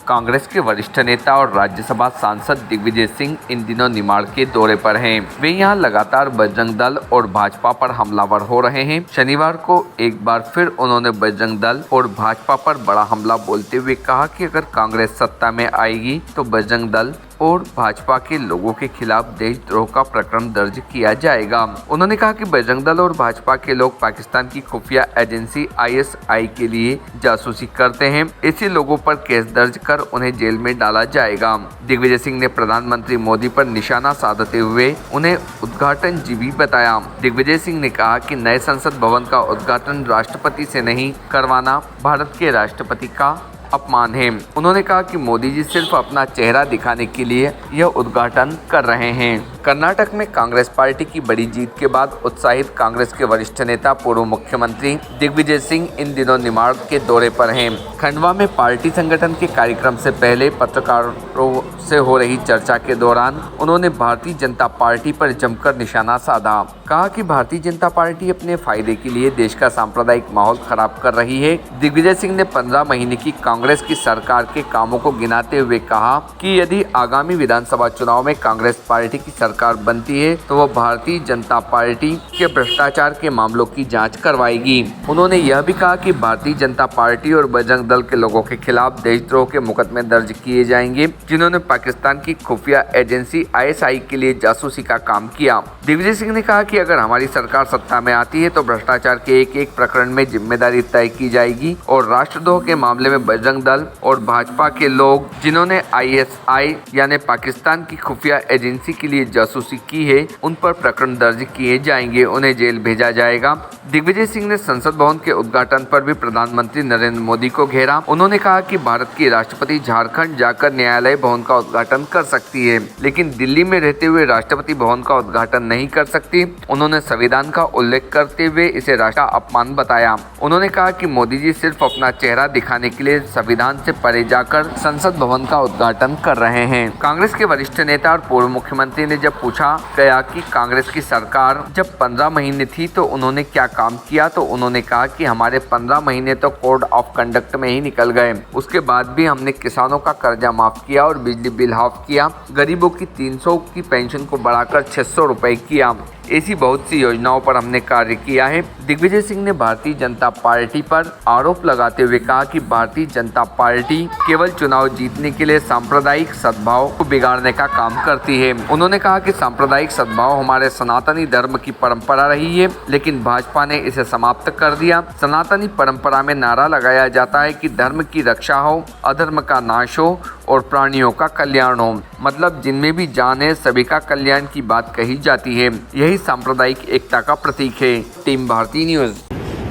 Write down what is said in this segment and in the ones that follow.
कांग्रेस के वरिष्ठ नेता और राज्यसभा सांसद दिग्विजय सिंह इन दिनों निमाड़ के दौरे पर हैं। वे यहां लगातार बजरंग दल और भाजपा पर हमलावर हो रहे हैं। शनिवार को एक बार फिर उन्होंने बजरंग दल और भाजपा पर बड़ा हमला बोलते हुए कहा कि अगर कांग्रेस सत्ता में आएगी तो बजरंग दल और भाजपा के लोगों के खिलाफ देशद्रोह का प्रकरण दर्ज किया जाएगा। उन्होंने कहा कि बजरंग दल और भाजपा के लोग पाकिस्तान की खुफिया एजेंसी ISI के लिए जासूसी करते हैं। ऐसे लोगों पर केस दर्ज कर उन्हें जेल में डाला जाएगा। दिग्विजय सिंह ने प्रधानमंत्री मोदी पर निशाना साधते हुए उन्हें उद्घाटनजीवी बताया। दिग्विजय सिंह ने कहा कि नए संसद भवन का उद्घाटन राष्ट्रपति से नहीं करवाना भारत के राष्ट्रपति का अपमान है। उन्होंने कहा कि मोदी जी सिर्फ अपना चेहरा दिखाने के लिए यह उद्घाटन कर रहे हैं। कर्नाटक में कांग्रेस पार्टी की बड़ी जीत के बाद उत्साहित कांग्रेस के वरिष्ठ नेता पूर्व मुख्यमंत्री दिग्विजय सिंह इन दिनों निमाड़ के दौरे पर हैं। खंडवा में पार्टी संगठन के कार्यक्रम से पहले पत्रकारों से हो रही चर्चा के दौरान उन्होंने भारतीय जनता पार्टी पर जमकर निशाना साधा। कहा कि भारतीय जनता पार्टी अपने फायदे के लिए देश का सांप्रदायिक माहौल खराब कर रही है। दिग्विजय सिंह ने 15 महीने की कांग्रेस की सरकार के कामों को गिनाते हुए कहा कि यदि आगामी विधानसभा चुनाव में कांग्रेस पार्टी की सरकार बनती है तो वह भारतीय जनता पार्टी के भ्रष्टाचार के मामलों की जांच करवाएगी। उन्होंने यह भी कहा कि भारतीय जनता पार्टी और बजरंग दल के लोगों के खिलाफ देशद्रोह के मुकदमे दर्ज किए जाएंगे, जिन्होंने पाकिस्तान की खुफिया एजेंसी ISI के लिए जासूसी का काम किया। दिग्विजय सिंह ने कहा कि अगर हमारी सरकार सत्ता में आती है तो भ्रष्टाचार के एक प्रकरण में जिम्मेदारी तय की जाएगी और राष्ट्रद्रोह के मामले में बजरंग दल और भाजपा के लोग जिन्होंने ISI यानी पाकिस्तान की खुफिया एजेंसी के लिए जासूसी की है उन पर प्रकरण दर्ज किए जाएंगे, उन्हें जेल भेजा जाएगा। दिग्विजय सिंह ने संसद भवन के उद्घाटन पर भी प्रधानमंत्री नरेंद्र मोदी को घेरा। उन्होंने कहा कि भारत की राष्ट्रपति झारखंड जाकर न्यायालय भवन का उद्घाटन कर सकती है, लेकिन दिल्ली में रहते हुए राष्ट्रपति भवन का उद्घाटन नहीं कर सकती। उन्होंने संविधान का उल्लेख करते हुए इसे राष्ट्र का अपमान बताया। उन्होंने कहा कि मोदी जी सिर्फ अपना चेहरा दिखाने के लिए संविधान से परे जाकर संसद भवन का उद्घाटन कर रहे हैं। कांग्रेस के वरिष्ठ नेता और पूर्व मुख्यमंत्री ने जब पूछा गया कि कांग्रेस की सरकार जब 15 महीने थी तो उन्होंने क्या काम किया, तो उन्होंने कहा कि हमारे 15 महीने तो कोड ऑफ कंडक्ट में ही निकल गए। उसके बाद भी हमने किसानों का कर्जा माफ किया और बिजली बिल हाफ किया, गरीबों की 300 की पेंशन को बढ़ाकर 600 रुपए किया। ऐसी बहुत सी योजनाओं पर हमने कार्य किया है। दिग्विजय सिंह ने भारतीय जनता पार्टी पर आरोप लगाते हुए कहा कि भारतीय जनता पार्टी केवल चुनाव जीतने के लिए सांप्रदायिक सद्भाव को बिगाड़ने का काम करती है। उन्होंने कहा कि सांप्रदायिक सद्भाव हमारे सनातनी धर्म की परंपरा रही है, लेकिन भाजपा ने इसे समाप्त कर दिया। सनातनी परंपरा में नारा लगाया जाता है कि धर्म की रक्षा हो, अधर्म का नाश हो और प्राणियों का कल्याण हो, मतलब जिनमें भी जान है सभी का कल्याण की बात कही जाती है। यही सांप्रदायिक एकता का प्रतीक है। Team Bharti news.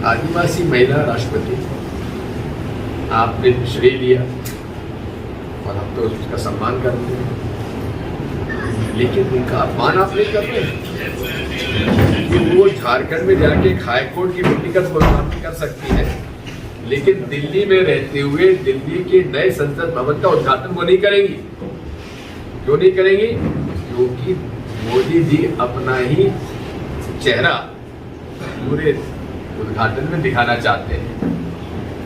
आदिवासी महिला राष्ट्रपति, आपने श्रेय लिया और हम तो उसका सम्मान करते हैं, लेकिन उनका अपमान आप नहीं करते कि वो झारखंड में जाके हाईकोर्ट की व्यक्तिगत बदनामी कर सकती है, लेकिन दिल्ली में रहते हुए दिल्ली के नए संसद भवन का उद्घाटन वो नहीं करेंगी। क्यों नहीं करेंगी? क्योंकि मोदी जी अपना ही चेहरा पूरे उद्घाटन में दिखाना चाहते हैं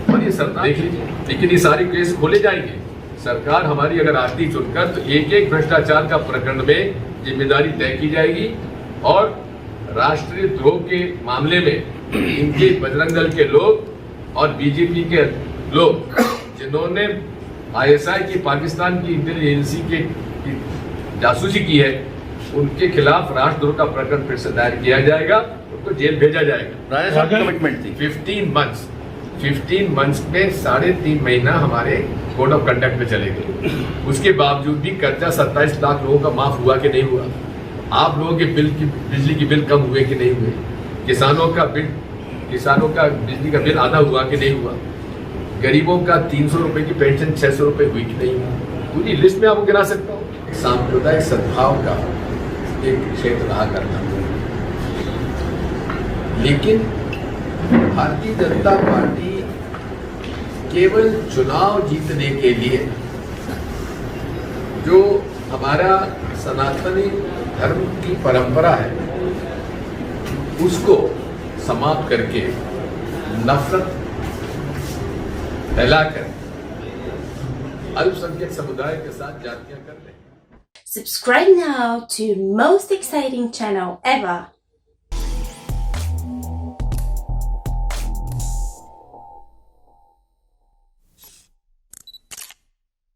और ये सरकार देख लीजिए, लेकिन ये सारी केस खोले जाएंगे। सरकार हमारी अगर आती चुनकर तो एक भ्रष्टाचार का प्रकरण में जिम्मेदारी तय की जाएगी और राष्ट्रीय द्रोह के मामले में इनके बजरंग दल के लोग और बीजेपी के लोग जिन्होंने ISI की पाकिस्तान की इंटेलिजेंस की जासूसी की है, उनके खिलाफ राष्ट्रद्रोह का प्रकरण फिर से दायर किया जाएगा, उनको जेल भेजा जाएगा। कमिटमेंट थी 15 मंथ्स में 3.5 महीना हमारे कोड ऑफ कंडक्ट में चले गए। उसके बावजूद भी कर्जा 27 लाख लोगों का माफ हुआ कि नहीं हुआ? आप लोगों के बिजली के बिल कम हुए कि नहीं हुए? किसानों का बिजली का बिल आधा हुआ कि नहीं हुआ? गरीबों का 300 रुपए की पेंशन 600 रुपए हुई कि नहीं हुई? पूरी लिस्ट में आपको गिरा सकता हूँ। सांप्रदायिक सद्भाव का एक क्षेत्र रहा करता, लेकिन भारतीय जनता पार्टी केवल चुनाव जीतने के लिए जो हमारा सनातनी धर्म की परंपरा है उसको समाप्त करके नफरत फैलाकर अल्पसंख्यक समुदाय के साथ जातियां कर रहे हैं। Subscribe now to most exciting channel ever.